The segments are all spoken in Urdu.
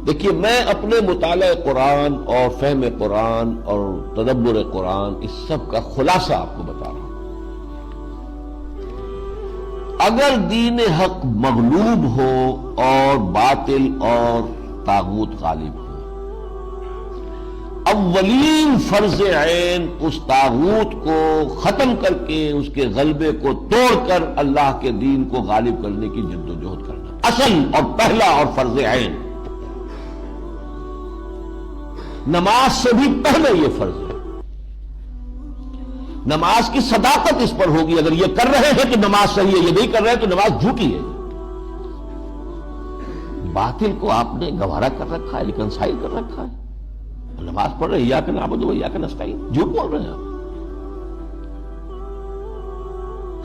دیکھیے میں اپنے مطالعہ قرآن اور فہم قرآن اور تدبر قرآن اس سب کا خلاصہ آپ کو بتا رہا ہوں۔ اگر دین حق مغلوب ہو اور باطل اور طاغوت غالب ہو، اولین فرض عین اس طاغوت کو ختم کر کے اس کے غلبے کو توڑ کر اللہ کے دین کو غالب کرنے کی جد و جہد کرنا، اصل اور پہلا اور فرض عین۔ نماز سے بھی پہلے یہ فرض ہے۔ نماز کی صداقت اس پر ہوگی، اگر یہ کر رہے ہیں تو نماز صحیح ہے، یہ نہیں کر رہے تو نماز جھوٹی ہے۔ باطل کو آپ نے گوارا کر رکھا ہے، ریکنسائل کر رکھا ہے، نماز پڑھ رہے ہیں ایاک نعبد و ایاک نستعین، جھوٹ بول رہے ہیں آپ۔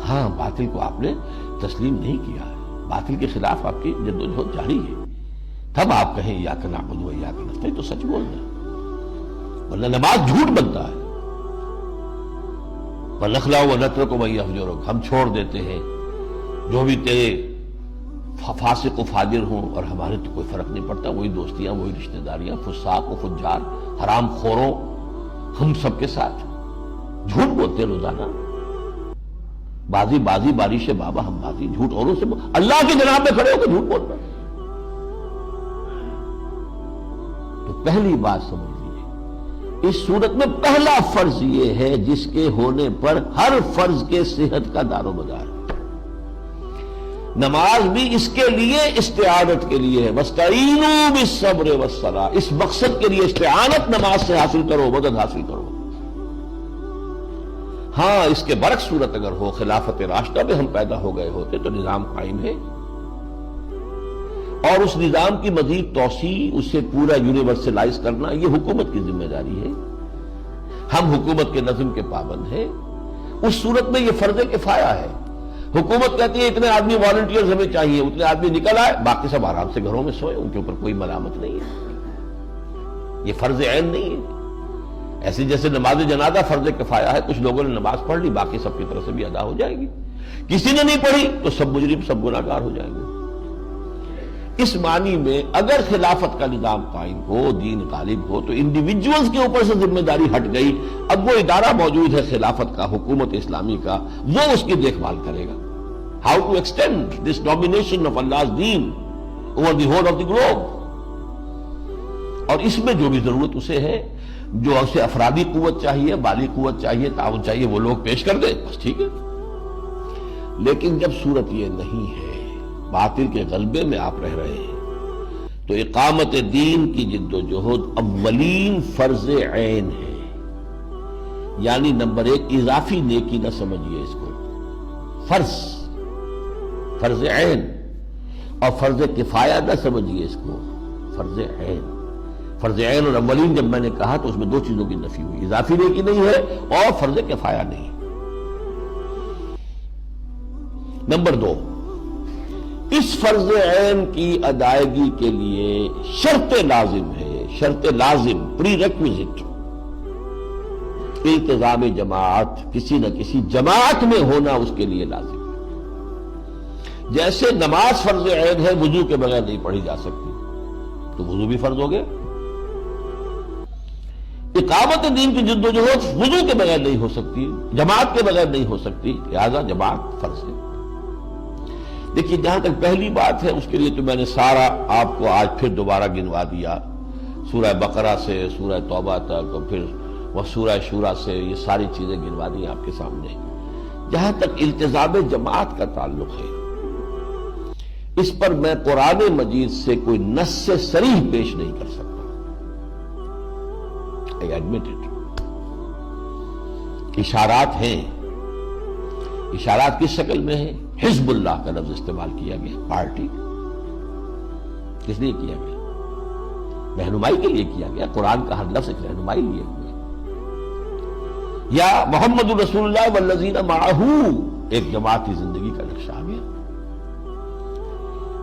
ہاں باطل کو آپ نے تسلیم نہیں کیا ہے، باطل کے خلاف آپ کی جد و جہد جاری ہے، تب آپ کہیں ایاک نعبد و ایاک نستعین تو سچ بول رہے ہیں، ورنہ نماز جھوٹ بنتا ہے۔ وَنَخْلَعُ وَنَتْرُكُ مَن يَفْجُرُكَ، ہم چھوڑ دیتے ہیں جو بھی تیرے فاسق و فاجر ہوں، اور ہمارے تو کوئی فرق نہیں پڑتا، وہی دوستیاں، وہی رشتہ داریاں، فساق و فجار، حرام خوروں، ہم سب کے ساتھ جھوٹ بولتے روزانہ۔ بازی بازی بارش بابا ہم بازی، جھوٹ اوروں سے اللہ کی جناب میں کھڑے ہو کے جھوٹ بولنا۔ تو پہلی بات سمجھ لیجیے، اس صورت میں پہلا فرض یہ ہے جس کے ہونے پر ہر فرض کے صحت کا دار و مدار ہے۔ نماز بھی اس کے لیے استعانت کے لیے ہے، وَاسْتَعِینُوا بِالصَّبْرِ وَالصَّلَاةِ، اس مقصد کے لیے استعانت نماز سے حاصل کرو، مدد حاصل کرو۔ ہاں اس کے برعکس صورت اگر ہو، خلافت راشدہ میں ہم پیدا ہو گئے ہوتے تو نظام قائم ہے، اور اس نظام کی مزید توسیع، اسے پورا یونیورسلائز کرنا، یہ حکومت کی ذمہ داری ہے۔ ہم حکومت کے نظم کے پابند ہیں۔ اس صورت میں یہ فرض کفایہ ہے۔ حکومت کہتی ہے اتنے آدمی والنٹیئرز ہمیں چاہیے، اتنے آدمی نکل آئے، باقی سب آرام سے گھروں میں سوئے، ان کے اوپر کوئی ملامت نہیں ہے۔ یہ فرض عین نہیں ہے۔ ایسے جیسے نماز جنازہ فرض کفایہ ہے، کچھ لوگوں نے نماز پڑھ لی، باقی سب کی طرف سے بھی ادا ہو جائے گی۔ کسی نے نہیں پڑھی تو سب مجرم، سب گناہگار ہو جائیں گے۔ اس معنی میں اگر خلافت کا نظام قائم ہو، دین غالب ہو، تو انڈیویجولز کے اوپر سے ذمہ داری ہٹ گئی۔ اب وہ ادارہ موجود ہے خلافت کا، حکومت اسلامی کا، وہ اس کی دیکھ بھال کرے گا۔ How to extend this domination of اللہ's دین over the whole of the globe, اور اس میں جو بھی ضرورت اسے ہے، جو اسے افرادی قوت چاہیے، مالی قوت چاہیے، تعاون چاہیے، وہ لوگ پیش کر دے، بس ٹھیک ہے۔ لیکن جب صورت یہ نہیں ہے، باطل کے غلبے میں آپ رہ رہے ہیں، تو اقامت دین کی جد و جہد اولین فرض عین ہے۔ یعنی نمبر ایک، اضافی نیکی نہ سمجھیے اس کو، فرض عین، اور فرض کفایہ نہ سمجھیے اس کو، فرض عین۔ فرض عین اور اولین جب میں نے کہا تو اس میں دو چیزوں کی نفی ہوئی، اضافی نیکی نہیں ہے اور فرض کفایہ نہیں۔ نمبر دو، اس فرض عین کی ادائیگی کے لیے شرط لازم ہے، شرط لازم، پری ریکویزٹ، التزام جماعت، کسی نہ کسی جماعت میں ہونا اس کے لیے لازم ہے۔ جیسے نماز فرض عین ہے، وضو کے بغیر نہیں پڑھی جا سکتی، تو وضو بھی فرض ہو گیا۔ اقامت دین کی جد و جہد وضو کے بغیر نہیں ہو سکتی، جماعت کے بغیر نہیں ہو سکتی، لہذا جماعت فرض ہے۔ دیکھیے جہاں تک پہلی بات ہے، اس کے لیے تو میں نے سارا آپ کو آج پھر دوبارہ گنوا دیا، سورہ بقرہ سے سورہ توبہ تک، اور پھر وہ سورہ شورى سے، یہ ساری چیزیں گنوا دی آپ کے سامنے۔ جہاں تک التزام جماعت کا تعلق ہے، اس پر میں قرآن مجید سے کوئی نص صریح پیش نہیں کر سکتا، I admit it۔ اشارات ہیں، اشارات کس شکل میں ہیں؟ حزب اللہ کا لفظ استعمال کیا گیا، پارٹی، کس لیے کیا گیا؟ رہنمائی کے لیے کیا گیا، قرآن کا ہر لفظ ایک رہنمائی لیے ہوئے۔ یا محمد رسول اللہ والذین معہ، ایک جماعتی زندگی کا نقشہ آ گیا۔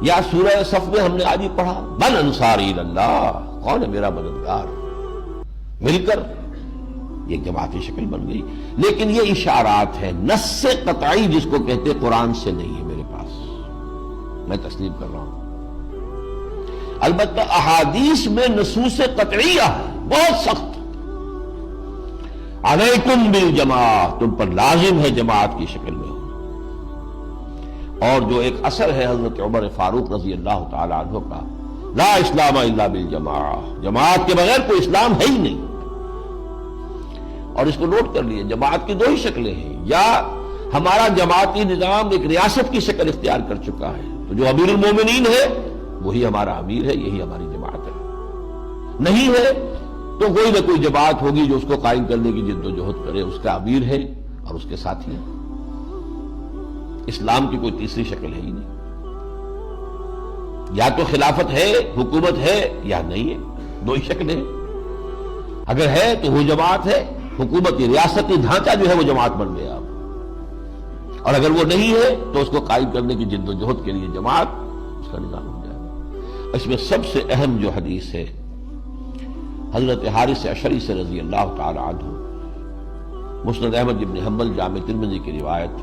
یا سورہ صف میں ہم نے آج ہی پڑھا، من انصاری اللہ، کون ہے میرا مددگار، مل کر یہ جماعتی شکل بن گئی۔ لیکن یہ اشارات ہیں، نص قطعی جس کو کہتے قرآن سے نہیں ہے میرے پاس، میں تسلیم کر رہا ہوں۔ البتہ احادیث میں نصوص قطعیہ ہے بہت سخت. علیکم بالجماعت، تم پر لازم ہے جماعت کی شکل میں ہونا. اور جو ایک اثر ہے حضرت عمر فاروق رضی اللہ تعالی عنہ کا، لا اسلام الا بالجماعہ، جماعت کے بغیر کوئی اسلام ہے ہی نہیں. اور اس کو نوٹ کر لیے، جماعت کی دو ہی شکلیں ہیں، یا ہمارا جماعتی نظام ایک ریاست کی شکل اختیار کر چکا ہے، تو جو امیر المومنین ہے وہی ہمارا امیر ہے، یہی ہماری جماعت ہے. نہیں ہے تو کوئی نہ کوئی جماعت ہوگی جو اس کو قائم کرنے کی جد و جہد کرے، اس کا امیر ہے اور اس کے ساتھی ہیں. اسلام کی کوئی تیسری شکل ہے ہی نہیں. یا تو خلافت ہے، حکومت ہے، یا نہیں ہے، دو ہی شکلیں ہیں. اگر ہے تو وہ جماعت ہے، حکومتی ریاستی ڈھانچہ جو ہے وہ جماعت بن گیا اب. اور اگر وہ نہیں ہے تو اس کو قائم کرنے کی جد و جہد کے لیے جماعت، اس کا نظام ہو جائے گا. اس میں سب سے اہم جو حدیث ہے حضرت حارث اشعری سے رضی اللہ تعالی عنہ، مسند احمد بن حنبل، جامع ترمذی کی روایت.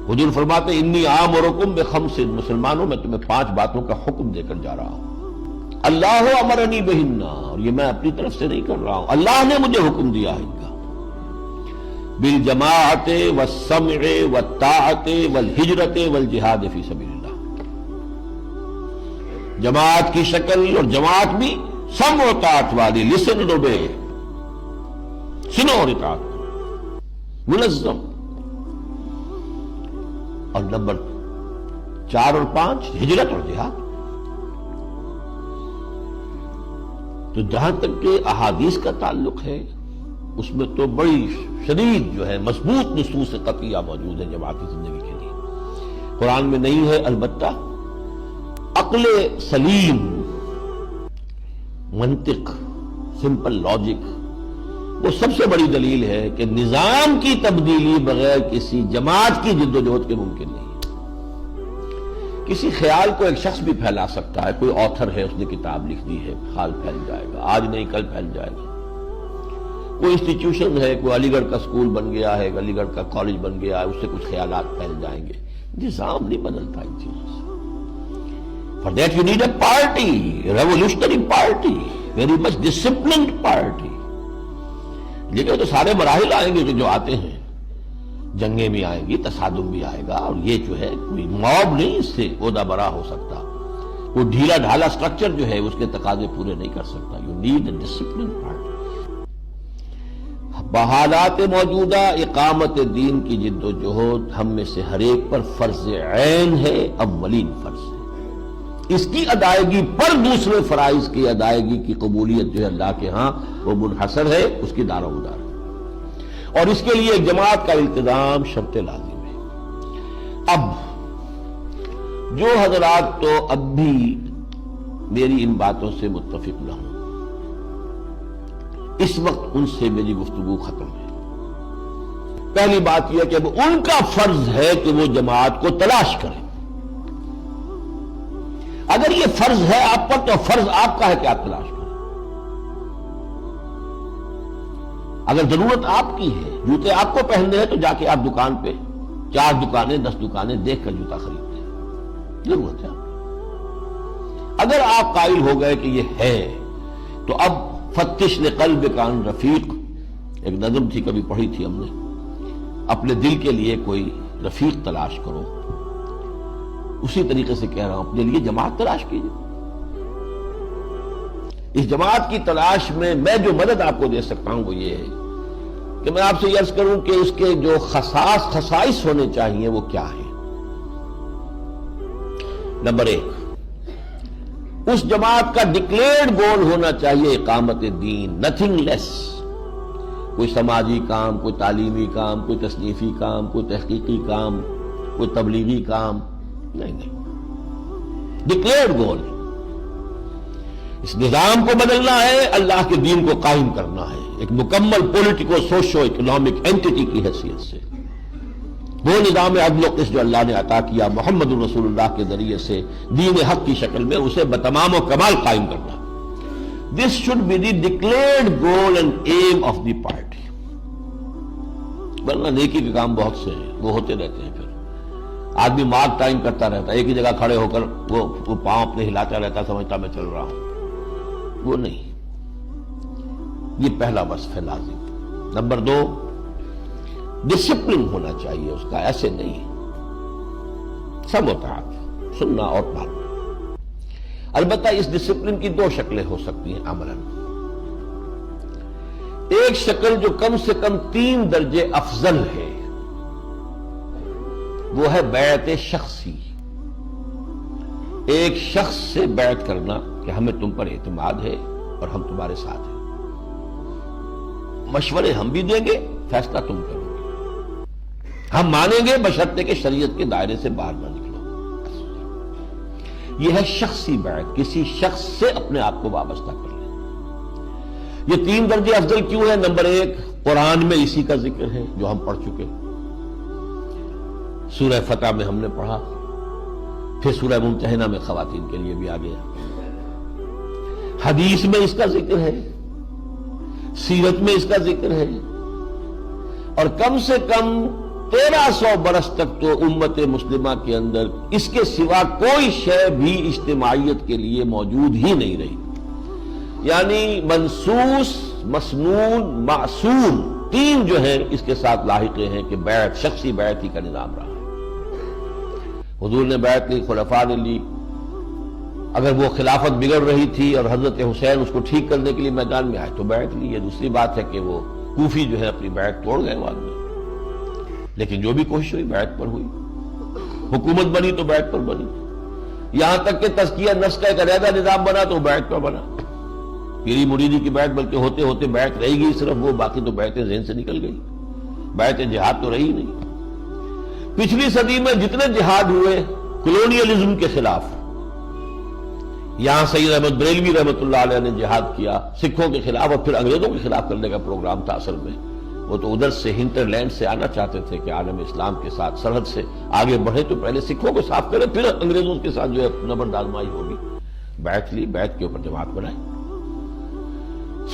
حضور فرماتے انی آمرکم بخمس، مسلمانوں میں تمہیں 5 باتوں کا حکم دے کر جا رہا ہوں. اللہ امرنی بہن، اور یہ میں اپنی طرف سے نہیں کر رہا ہوں، اللہ نے مجھے حکم دیا ہے ان کا. بالجماعت والسمع والطاعت والہجرت والجہاد فی سبیل اللہ. جماعت کی شکل، اور جماعت بھی سمع و طاعت والی، لسن اینڈ اوبے، سنو اور اطاعت، منظم. اور نمبر 4 اور 5 ہجرت اور جہاد. تو جہاں تک کہ احادیث کا تعلق ہے اس میں تو بڑی شدید جو ہے مضبوط نصوص قطعیہ موجود ہے جماعتی زندگی کے لیے. قرآن میں نہیں ہے، البتہ عقل سلیم، منطق، سمپل لاجک وہ سب سے بڑی دلیل ہے کہ نظام کی تبدیلی بغیر کسی جماعت کی جد و جہد کے ممکن نہیں ہے. کسی خیال کو ایک شخص بھی پھیلا سکتا ہے، کوئی آتھر ہے، اس نے کتاب لکھ دی ہے، خیال پھیل جائے گا، آج نہیں کل پھیل جائے گا. کوئی انسٹیٹیوشن ہے، کوئی علی گڑھ کا اسکول بن گیا ہے، علی گڑھ کا کالج بن گیا ہے، اس سے کچھ خیالات پھیل جائیں گے. نظام نہیں بدلتا ان چیزوں سے. For that you need a party, a revolutionary party, very much disciplined party. لیکن تو سارے مراحل آئیں گے کہ جو آتے ہیں، جنگیں بھی آئیں گی، تصادم بھی آئے گا، اور یہ جو ہے کوئی موب نہیں اس سے عہدہ برا ہو سکتا. وہ ڈھیلا ڈھالا سٹرکچر جو ہے اس کے تقاضے پورے نہیں کر سکتا. You need a disciplined party. بحالات موجودہ اقامت دین کی جد و جہد ہم میں سے ہر ایک پر فرض عین ہے، اولین فرض ہے. اس کی ادائیگی پر دوسرے فرائض کی ادائیگی کی قبولیت جو ہے اللہ کے ہاں وہ منحصر ہے، اس کی دار و مدار ہے. اور اس کے لیے جماعت کا التزام شرط لازم ہے. اب جو حضرات تو اب بھی میری ان باتوں سے متفق نہ ہوں، اس وقت ان سے میری گفتگو ختم ہے. پہلی بات یہ کہ اب ان کا فرض ہے کہ وہ جماعت کو تلاش کریں. اگر یہ فرض ہے آپ پر تو فرض آپ کا ہے کہ آپ تلاش کریں. اگر ضرورت آپ کی ہے، جوتے آپ کو پہننے ہیں، تو جا کے آپ دکان پہ 4 دکانیں 10 دکانیں دیکھ کر جوتا خریدتے ہیں، ضرورت ہے. اگر آپ قائل ہو گئے کہ یہ ہے تو اب فتش لقلب کان رفیق، ایک نظم تھی کبھی پڑھی تھی ہم نے، اپنے دل کے لیے کوئی رفیق تلاش کرو. اسی طریقے سے کہہ رہا ہوں اپنے لیے جماعت تلاش کیجیے. اس جماعت کی تلاش میں میں جو مدد آپ کو دے سکتا ہوں وہ یہ ہے کہ میں آپ سے یہ عرض کروں کہ اس کے جو خصائص ہونے چاہیے وہ کیا ہیں. نمبر 1، اس جماعت کا ڈکلیئرڈ گول ہونا چاہیے اقامت دین، نتھنگ لیس. کوئی سماجی کام، کوئی تعلیمی کام، کوئی تصنیفی کام، کوئی تحقیقی کام، کوئی تبلیغی کام نہیں. ڈکلیئرڈ گول، اس نظام کو بدلنا ہے، اللہ کے دین کو قائم کرنا ہے ایک مکمل پولیٹیکو سوشو اکنامک اینٹی کی حیثیت سے. وہ نظام عدل و قسط جو اللہ نے عطا کیا محمد رسول اللہ کے ذریعے سے دین حق کی شکل میں، اسے بتمام و کمال قائم کرنا. This should be the declared goal and aim of the party. ورنہ نیکی کے کام بہت سے ہیں، وہ ہوتے رہتے ہیں، پھر آدمی مارک ٹائم کرتا رہتا ہے، ایک ہی جگہ کھڑے ہو کر وہ پاؤں اپنے ہلاتا رہتا، سمجھتا میں چل رہا ہوں، وہ نہیں۔ یہ پہلا وصف ہے لازم۔ نمبر 2، ڈسپلن ہونا چاہیے اس کا، ایسے نہیں سب ہوتا ہے سننا اور پڑھنا۔ البتہ اس ڈسپلن کی 2 شکلیں ہو سکتی ہیں عملاً۔ ایک شکل جو کم سے کم 3 درجے افضل ہے، وہ ہے بیعت شخصی۔ ایک شخص سے بیعت کرنا کہ ہمیں تم پر اعتماد ہے اور ہم تمہارے ساتھ ہیں، مشورے ہم بھی دیں گے، فیصلہ تم کرو گے، ہم مانیں گے بشرطے کہ شریعت کے دائرے سے باہر نہ نکلو۔ یہ ہے شخصی بیعت، کسی شخص سے اپنے آپ کو وابستہ کر لیں۔ یہ 3 درجے افضل کیوں ہے؟ نمبر 1، قرآن میں اسی کا ذکر ہے جو ہم پڑھ چکے، سورہ فتح میں ہم نے پڑھا، پھر سورہ ممتحنہ میں خواتین کے لیے بھی آ گیا، حدیث میں اس کا ذکر ہے، سیرت میں اس کا ذکر ہے، اور کم سے کم 1300 برس تک تو امت مسلمہ کے اندر اس کے سوا کوئی شے بھی اجتماعیت کے لیے موجود ہی نہیں رہی۔ یعنی منصوص، مسنون، معصوم، 3 جو ہیں اس کے ساتھ لاحقے ہیں کہ بیعت، شخصی بیعت ہی کا نظام رہا ہے۔ حضور نے بیعت لی، خلفاء نے لی، اگر وہ خلافت بگڑ رہی تھی اور حضرت حسین اس کو ٹھیک کرنے کے لیے میدان میں آئے تو بیعت لی۔ یہ دوسری بات ہے کہ وہ کوفی جو ہے اپنی بیعت توڑ گئے بعد میں، لیکن جو بھی کوشش ہوئی بیعت پر ہوئی، حکومت بنی تو بیعت پر بنی، یہاں تک کہ تزکیہ نفس کا ایک علیحدہ نظام بنا تو بیعت پر بنا۔ پیری مریدی کی بیعت بلکہ ہوتے ہوتے بیعت رہی گئی صرف وہ، باقی تو بیعتیں ذہن سے نکل گئی، بیعت جہاد تو رہی نہیں۔ پچھلی صدی میں جتنے جہاد ہوئے کلونیلزم کے خلاف، یہاں سید احمد بریلوی رحمۃ اللہ علیہ نے جہاد کیا سکھوں کے خلاف، اور پھر انگریزوں کے خلاف کرنے کا پروگرام تھا اصل میں۔ وہ تو ادھر سے ہنٹر لینڈ سے آنا چاہتے تھے کہ عالم اسلام کے ساتھ سرحد سے آگے بڑھے تو پہلے سکھوں کو صاف کرے، پھر انگریزوں کے ساتھ جو ہے نبرد آزمائی ہوگی۔ بیعت لی، بیعت کے اوپر جماعت بنائی۔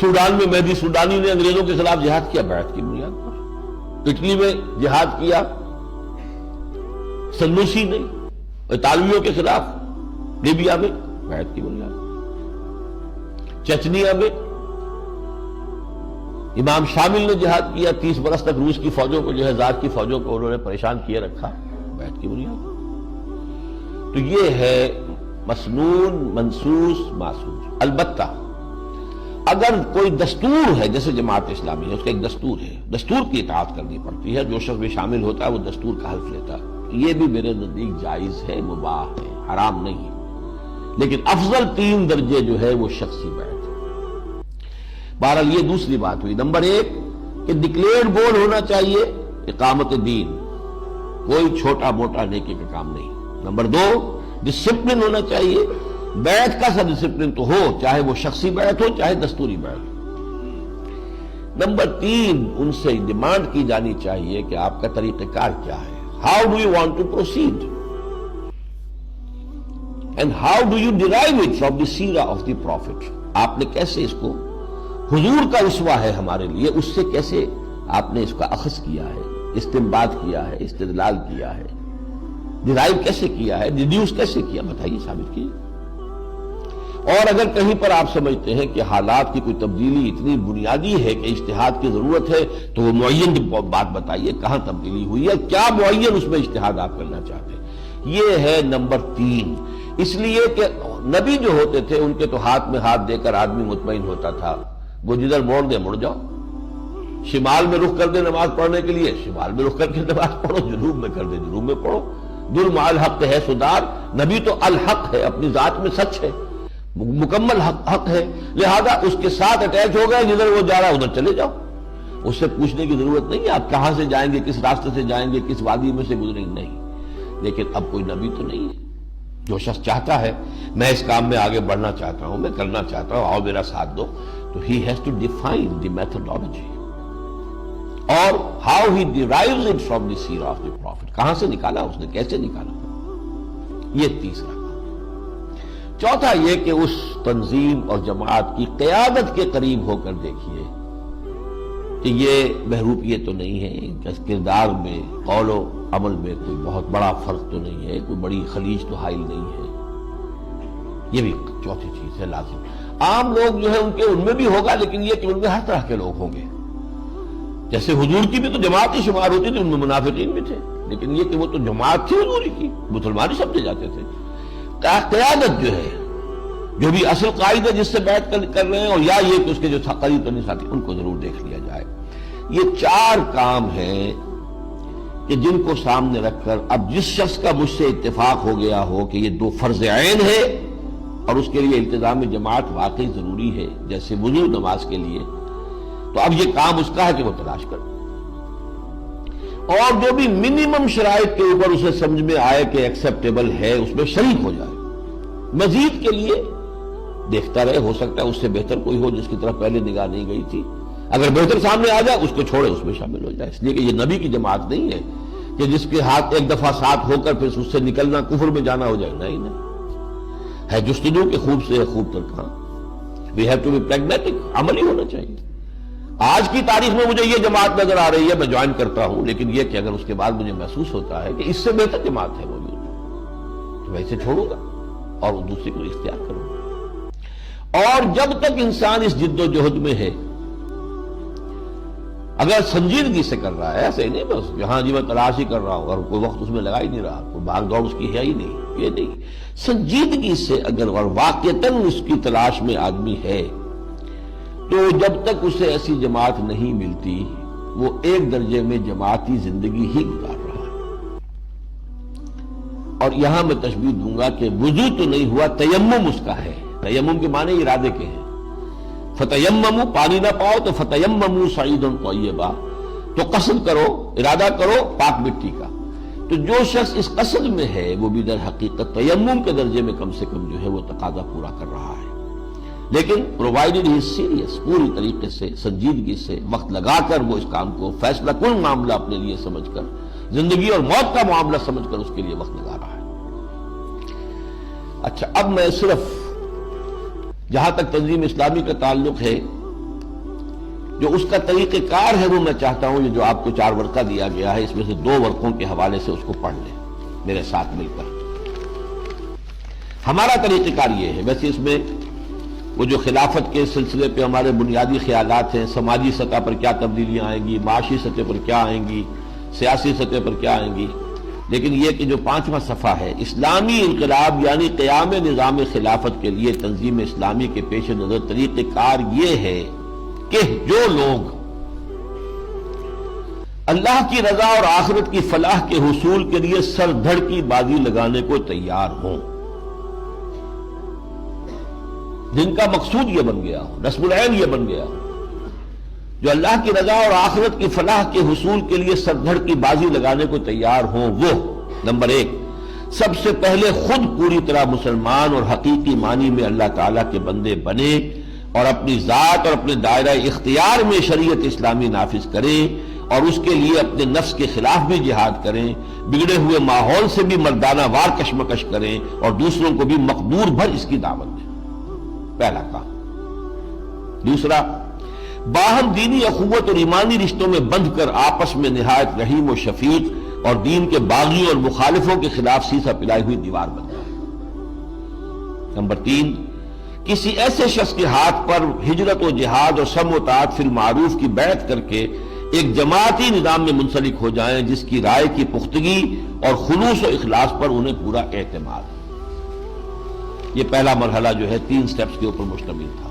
سوڈان میں مہدی سوڈانی نے انگریزوں کے خلاف جہاد کیا بیعت کی بنیاد پر۔ اٹلی میں جہاد کیا سنوسی نے اطالویوں کے خلاف، لیبیا میں بیعت کی بنیاد، چچنیا میں امام شامل نے جہاد کیا، 30 برس تک روس کی فوجوں کو جو ہے زار کی فوجوں کو انہوں نے پریشان کیے رکھا، بیعت کی بنیاد۔ تو یہ ہے مسنون، منصوص، معصوم۔ البتہ اگر کوئی دستور ہے، جیسے جماعت اسلامی ہے، اس کا ایک دستور ہے، دستور کی اطاعت کرنی پڑتی ہے، جو شخص بھی شامل ہوتا ہے وہ دستور کا حلف لیتا ہے، یہ بھی میرے نزدیک جائز ہے، مباح ہے، حرام نہیں ہے۔ لیکن افضل 3 درجے جو ہے وہ شخصی بیعت ہے۔ بہرحال یہ دوسری بات ہوئی۔ نمبر 1 کہ ڈکلیئرڈ گول ہونا چاہیے اقامت دین، کوئی چھوٹا موٹا نیکی کا کام نہیں۔ نمبر 2 ڈسپلن ہونا چاہیے، بیعت کا سا ڈسپلن تو ہو، چاہے وہ شخصی بیعت ہو چاہے دستوری بیعت ہو۔ نمبر 3 ان سے ڈیمانڈ کی جانی چاہیے کہ آپ کا طریقہ کار کیا ہے، how do you want to proceed and how do you derive it from the سیرہ آف دی پروفٹ۔ آپ نے کیسے اس کو، حضور کا اسوہ ہے ہمارے لیے، اس سے کیسے آپ نے اس کا اخذ کیا ہے، استنباط کیا ہے، استدلال کیا ہے، ڈیرائیو کیسے کیا ہے، ڈیڈیوس کیسے کیا، بتائیے، ثابت کیجیے۔ اور اگر کہیں پر آپ سمجھتے ہیں کہ حالات کی کوئی تبدیلی اتنی بنیادی ہے کہ اجتہاد کی ضرورت ہے تو وہ معین بات بتائیے، کہاں تبدیلی ہوئی ہے، کیا معین اس میں اجتہاد آپ کرنا چاہتے ہیں۔ یہ ہے نمبر 3۔ اس لیے کہ نبی جو ہوتے تھے ان کے تو ہاتھ میں ہاتھ دے کر آدمی مطمئن ہوتا تھا، وہ جدھر موڑ دے مڑ جاؤ، شمال میں رخ کر دے نماز پڑھنے کے لیے شمال میں رخ کر کے نماز پڑھو، جنوب میں کر دے جنوب میں پڑھو، در مع الحق ہے سدار، نبی تو الحق ہے، اپنی ذات میں سچ ہے، مکمل حق ہے، لہذا اس کے ساتھ اٹیچ ہو گئے، جدھر وہ جا رہا ادھر چلے جاؤ، اس سے پوچھنے کی ضرورت نہیں ہے آپ کہاں سے جائیں گے، کس راستے سے جائیں گے، کس وادی میں سے گزریں گے، نہیں۔ لیکن اب کوئی نبی تو نہیں ہے۔ جو شخص چاہتا ہے میں اس کام میں آگے بڑھنا چاہتا ہوں، میں کرنا چاہتا ہوں، آؤ میرا ساتھ دو، تو he has to define the methodology اور how he derives it from the seerah of the prophet، کہاں سے نکالا اس نے، کیسے نکالا، یہ تیسرا۔ چوتھا یہ کہ اس تنظیم اور جماعت کی قیادت کے قریب ہو کر دیکھیے کہ یہ بہروپ یہ تو نہیں ہے کہ کردار میں قول و عمل میں کوئی بہت بڑا فرق تو نہیں ہے، کوئی بڑی خلیج تو حائل نہیں ہے، یہ بھی چوتھی چیز ہے لازم۔ عام لوگ جو ہے ان میں بھی ہوگا، لیکن یہ کہ ان میں ہر طرح کے لوگ ہوں گے۔ جیسے حضور کی بھی تو جماعت ہی شمار ہوتی تھی، ان میں منافقین بھی تھے، لیکن یہ کہ وہ تو جماعت تھی حضور کی، مسلمان ہی سمجھے جاتے تھے۔ قیادت جو ہے، جو بھی اصل قائد ہے جس سے بیعت کر رہے ہیں، اور یا یہ کہ اس کے جو قریب ترین ساتھی، ان کو ضرور دیکھ لیا جائے۔ یہ چار کام ہیں کہ جن کو سامنے رکھ کر اب جس شخص کا مجھ سے اتفاق ہو گیا ہو کہ یہ دو فرض عین ہے اور اس کے لیے التزام جماعت واقعی ضروری ہے، جیسے وضو نماز کے لیے، تو اب یہ کام اس کا ہے کہ وہ تلاش کرے، اور جو بھی منیمم شرائط کے اوپر اسے سمجھ میں آئے کہ ایکسیپٹیبل ہے اس میں شریک ہو جائے۔ مزید کے لیے دیکھتا رہے، ہو سکتا ہے اس سے بہتر کوئی ہو جس کی طرف پہلے نگاہ نہیں گئی تھی، اگر بہتر سامنے آ جائے اس کو چھوڑے، اس میں شامل ہو جائے، اس لیے کہ یہ نبی کی جماعت نہیں ہے کہ جس کے ہاتھ ایک دفعہ ساتھ ہو کر پھر اس سے نکلنا کفر میں جانا ہو جائے، نہیں ہے جستجو کے خوب سے خوب تر کہاں۔ We have to be pragmatic, عملی ہونا چاہیے۔ آج کی تاریخ میں مجھے یہ جماعت نظر آ رہی ہے، میں جوائن کرتا ہوں، لیکن یہ کہ اگر اس کے بعد مجھے محسوس ہوتا ہے کہ اس سے بہتر جماعت ہے موجود، تو میں اسے چھوڑوں گا اور دوسری کو اختیار کروں گا۔ اور جب تک انسان اس جد و جہد میں ہے، اگر سنجیدگی سے کر رہا ہے، ایسے ہی نہیں بس کہ ہاں جی میں تلاش ہی کر رہا ہوں اور کوئی وقت اس میں لگا ہی نہیں رہا، کوئی بھاگ دوڑ اس کی ہے ہی نہیں، یہ نہیں، سنجیدگی سے اگر اور واقعتاً اس کی تلاش میں آدمی ہے، تو جب تک اسے ایسی جماعت نہیں ملتی وہ ایک درجے میں جماعتی زندگی ہی گزار رہا ہے۔ اور یہاں میں تشبیہ دوں گا کہ وضو تو نہیں ہوا، تیمم اس کا ہے۔ تیمم کے معنی ارادے کے ہیں، فتیمموا، پانی نہ پاؤ تو فتیمموا صعیدا طیبا، تو قصد کرو، ارادہ کرو پاک مٹی کا۔ تو جو شخص اس قصد میں ہے وہ بھی در حقیقت تیمم کے درجے میں کم سے کم جو ہے وہ تقاضا پورا کر رہا ہے، لیکن پرووائڈڈ ہی سیریس، پوری طریقے سے سنجیدگی سے وقت لگا کر وہ اس کام کو فیصلہ کن معاملہ اپنے لیے سمجھ کر، زندگی اور موت کا معاملہ سمجھ کر اس کے لیے وقت لگا رہا ہے۔ اچھا، اب میں صرف جہاں تک تنظیم اسلامی کا تعلق ہے، جو اس کا طریقہ کار ہے وہ میں چاہتا ہوں، یہ جو آپ کو 4 ورقہ دیا گیا ہے اس میں سے 2 ورقوں کے حوالے سے اس کو پڑھ لیں میرے ساتھ مل کر۔ ہمارا طریقہ کار یہ ہے، ویسے اس میں وہ جو خلافت کے سلسلے پہ ہمارے بنیادی خیالات ہیں، سماجی سطح پر کیا تبدیلیاں آئیں گی، معاشی سطح پر کیا آئیں گی، سیاسی سطح پر کیا آئیں گی، لیکن یہ کہ جو 5واں صفحہ ہے، اسلامی انقلاب یعنی قیام نظام خلافت کے لیے تنظیم اسلامی کے پیش نظر طریقہ کار یہ ہے کہ جو لوگ اللہ کی رضا اور آخرت کی فلاح کے حصول کے لیے سر دھڑ کی بازی لگانے کو تیار ہوں، جن کا مقصود یہ بن گیا ہو، رسم العین یہ بن گیا ہو، جو اللہ کی رضا اور آخرت کی فلاح کے حصول کے لیے سر دھڑ کی بازی لگانے کو تیار ہوں، وہ نمبر 1 سب سے پہلے خود پوری طرح مسلمان اور حقیقی معنی میں اللہ تعالیٰ کے بندے بنے اور اپنی ذات اور اپنے دائرہ اختیار میں شریعت اسلامی نافذ کریں، اور اس کے لیے اپنے نفس کے خلاف بھی جہاد کریں، بگڑے ہوئے ماحول سے بھی مردانہ وار کشمکش کریں، اور دوسروں کو بھی مقدور بھر اس کی دعوت دیں۔ پہلا کام۔ دوسرا، باہم دینی اخوت اور ایمانی رشتوں میں بندھ کر آپس میں نہایت رحیم و شفیق اور دین کے باغیوں اور مخالفوں کے خلاف سیسا پلائی ہوئی دیوار بن جائے۔ نمبر 3، کسی ایسے شخص کے ہاتھ پر ہجرت و جہاد اور سم و طاعت فی المعروف کی بیعت کر کے ایک جماعتی نظام میں منسلک ہو جائیں جس کی رائے کی پختگی اور خلوص و اخلاص پر انہیں پورا اعتماد ہے۔ یہ پہلا مرحلہ جو ہے 3 سٹیپس کے اوپر مشتمل تھا۔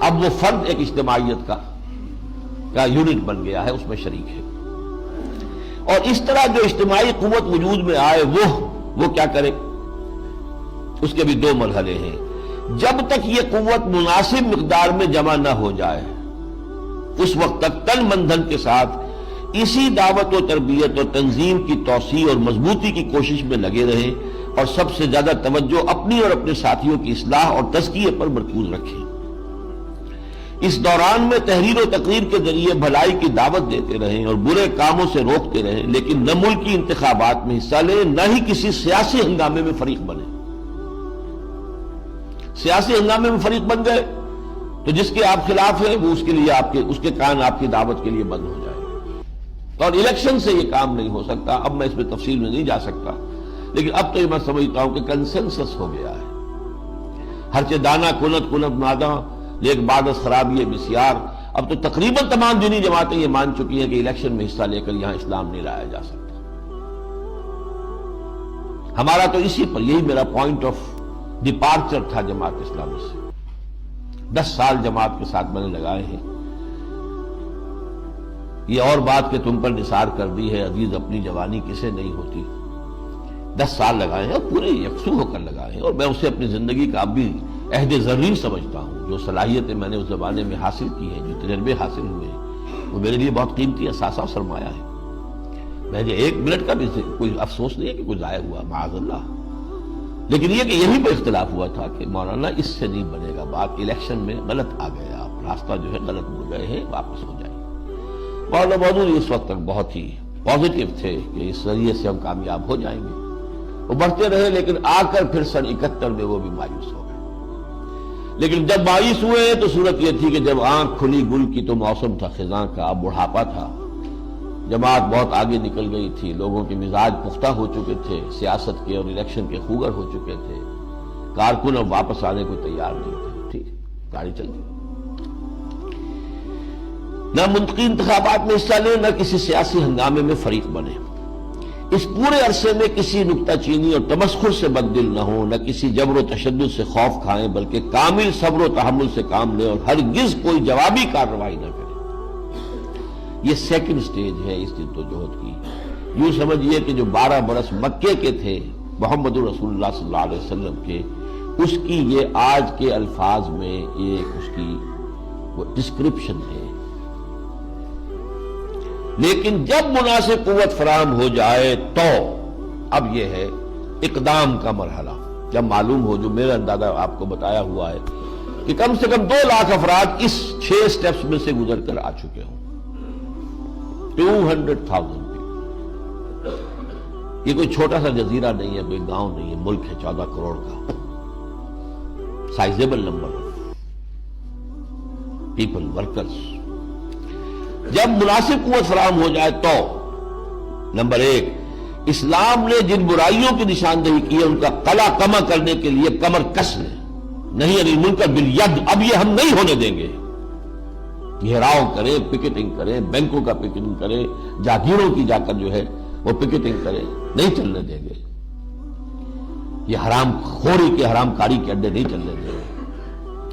اب وہ فرد ایک اجتماعیت کا یونٹ بن گیا ہے، اس میں شریک ہے، اور اس طرح جو اجتماعی قوت وجود میں آئے وہ کیا کرے، اس کے بھی 2 مرحلے ہیں۔ جب تک یہ قوت مناسب مقدار میں جمع نہ ہو جائے اس وقت تک تن من دھن کے ساتھ اسی دعوت و تربیت اور تنظیم کی توسیع اور مضبوطی کی کوشش میں لگے رہیں، اور سب سے زیادہ توجہ اپنی اور اپنے ساتھیوں کی اصلاح اور تزکیے پر مرکوز رکھیں۔ اس دوران میں تحریر و تقریر کے ذریعے بھلائی کی دعوت دیتے رہیں اور برے کاموں سے روکتے رہیں، لیکن نہ ملکی انتخابات میں حصہ لیں، نہ ہی کسی سیاسی ہنگامے میں فریق بنیں۔ سیاسی ہنگامے میں فریق بن گئے تو جس کے آپ خلاف ہیں وہ اس کے لیے اس کے کان آپ کی دعوت کے لیے بند ہو جائے. اور الیکشن سے یہ کام نہیں ہو سکتا. اب میں اس میں تفصیل میں نہیں جا سکتا، لیکن اب تو یہ میں سمجھتا ہوں کہ کنسنسس ہو گیا ہے. ہرچہ دانا کنت ناداں لیک بعد از خرابی بسیار. اب تو تقریباً تمام دینی جماعتیں یہ مان چکی ہیں کہ الیکشن میں حصہ لے کر یہاں اسلام نہیں لایا جا سکتا. ہمارا تو اسی پر، یہی میرا پوائنٹ آف ڈپارچر تھا جماعت اسلامی سے. 10 سال جماعت کے ساتھ میں نے لگائے ہیں. یہ اور بات کہ تم پر نثار کر دی ہے عزیز اپنی جوانی کسے نہیں ہوتی. 10 سال لگائے ہیں اور پورے یکسو ہو کر لگائے ہیں، اور میں اسے اپنی زندگی کا اب بھی عہد زرین سمجھتا ہوں. جو صلاحیتیں میں نے اس زمانے میں حاصل کی ہیں، جو تجربے حاصل ہوئے ہیں، وہ میرے لیے بہت قیمتی اثاثہ اور سرمایہ ہے. مجھے 1 منٹ کا بھی کوئی افسوس نہیں ہے کہ کوئی ضائع ہوا، معاذ اللہ. لیکن یہ کہ یہیں پہ اختلاف ہوا تھا کہ مولانا اس سے نہیں بنے گا بات، الیکشن میں غلط آ گئے آپ، راستہ جو ہے غلط مڑ گئے ہیں، واپس ہو جائیں. مولانا مودودی اس وقت تک بہت ہی پازیٹیو تھے کہ اس ذریعے سے ہم کامیاب ہو جائیں گے. وہ بڑھتے رہے، لیکن آ کر پھر سن 71 میں وہ بھی مایوس ہو گئے. لیکن جب مایوس ہوئے تو صورت یہ تھی کہ جب آنکھ کھلی گل کی تو موسم تھا خزاں کا، اب بڑھاپا تھا، جماعت بہت آگے نکل گئی تھی، لوگوں کے مزاج پختہ ہو چکے تھے، سیاست کے اور الیکشن کے خوگر ہو چکے تھے، کارکن اب واپس آنے کو تیار نہیں تھے. ٹھیک، گاڑی چل گئی. نہ منطقی انتخابات میں حصہ لیں، نہ کسی سیاسی ہنگامے میں فریق بنے. اس پورے عرصے میں کسی نکتہ چینی اور تمسخر سے بددل نہ ہوں، نہ کسی جبر و تشدد سے خوف کھائیں، بلکہ کامل صبر و تحمل سے کام لیں اور ہرگز کوئی جوابی کارروائی نہ کریں. یہ سیکنڈ سٹیج ہے اس جدوجہد کی. یوں سمجھیے کہ جو 12 برس مکے کے تھے محمد رسول اللہ صلی اللہ علیہ وسلم کے، اس کی یہ آج کے الفاظ میں ایک اس کی وہ ڈسکرپشن ہے. لیکن جب مناسب قوت فراہم ہو جائے تو اب یہ ہے اقدام کا مرحلہ. جب معلوم ہو، جو میرا اندازہ آپ کو بتایا ہوا ہے کہ کم سے کم 2 لاکھ افراد اس 6 سٹیپس میں سے گزر کر آ چکے ہوں. 200,000 یہ کوئی چھوٹا سا جزیرہ نہیں ہے، کوئی گاؤں نہیں ہے، ملک ہے 14 کروڑ کا. Sizeable number of people, workers. جب مناسب قوت فراہم ہو جائے تو نمبر 1، اسلام نے جن برائیوں کی نشاندہی کی ہے ان کا قلع کما کرنے کے لیے کمر کس لیں. نہیں علی المنکر بالید، اب یہ ہم نہیں ہونے دیں گے. گھیراؤ کریں، پکٹنگ کریں، بینکوں کا پکٹنگ کریں، جاگیروں کی جا کر جو ہے وہ پکٹنگ کریں، نہیں چلنے دیں گے. یہ حرام خوری کے، حرام کاری کے اڈے نہیں چلنے دیں گے.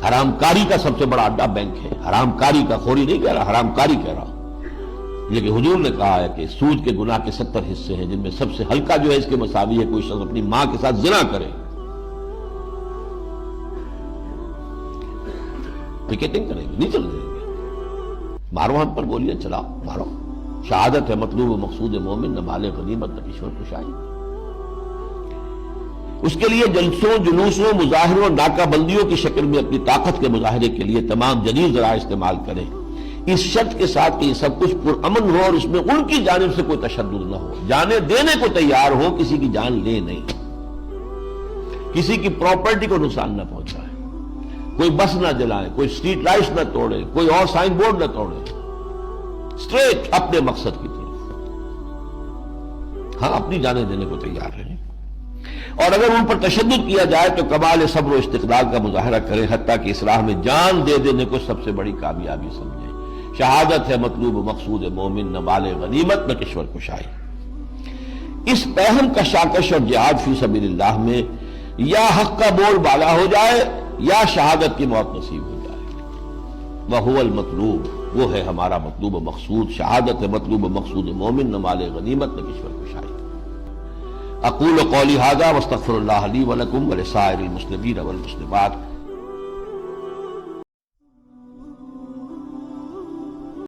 حرام کاری کا سب سے بڑا اڈا بینک ہے. حرام کاری کا، خوری نہیں کہہ رہا، حرام کاری کہہ رہا ہوں. لیکن حضور نے کہا ہے کہ سود کے گناہ کے 70 حصے ہیں، جن میں سب سے ہلکا جو ہے اس کے مساوی ہے کوئی شخص اپنی ماں کے ساتھ زنا کرے. پکٹنگ کریں گے، نہیں چلنے دیں گے. مارو ہم پر گولیاں چلاؤ، مارو. شہادت ہے مطلوب و مقصود مومن، نہ مال غنیمت نہ کشور کشائی. اس کے لیے جلسوں، جلوسوں، مظاہروں، ناکہ بندیوں کی شکل میں اپنی طاقت کے مظاہرے کے لیے تمام جدید ذرائع استعمال کریں، اس شرط کے ساتھ کہ یہ سب کچھ پرامن ہو اور اس میں ان کی جانب سے کوئی تشدد نہ ہو. جانے دینے کو تیار ہو، کسی کی جان لے نہیں، کسی کی پراپرٹی کو نقصان نہ پہنچائے، کوئی بس نہ جلائے، کوئی اسٹریٹ لائٹس نہ توڑے، کوئی اور سائن بورڈ نہ توڑے. اسٹریٹ اپنے مقصد کی طرف. ہاں، اپنی جانیں دینے کو تیار ہیں، اور اگر ان پر تشدد کیا جائے تو کمال صبر و استقلال کا مظاہرہ کریں، حتیٰ کہ اصلاح میں جان دے دینے کو سب سے بڑی کامیابی سمجھیں. شہادت ہے مطلوب و مقصود مومن، نہ مال غنیمت نہ کشور کشائی. اس پہم کشاکش اور جہاد فی سبیل اللہ میں یا حق کا بول بالا ہو جائے یا شہادت کی موت نصیب ہو جائے. وَهُوَ الْمَطْلُوبُ، وہ ہے ہمارا مطلوب و مقصود. شہادت ہے مطلوب و مقصود مومن، نہ مال غنیمت نہ کشور کشائی. اقول قولی ھذا واستغفر اللہ لی ولکم ولسائر المسلمین والمسلمات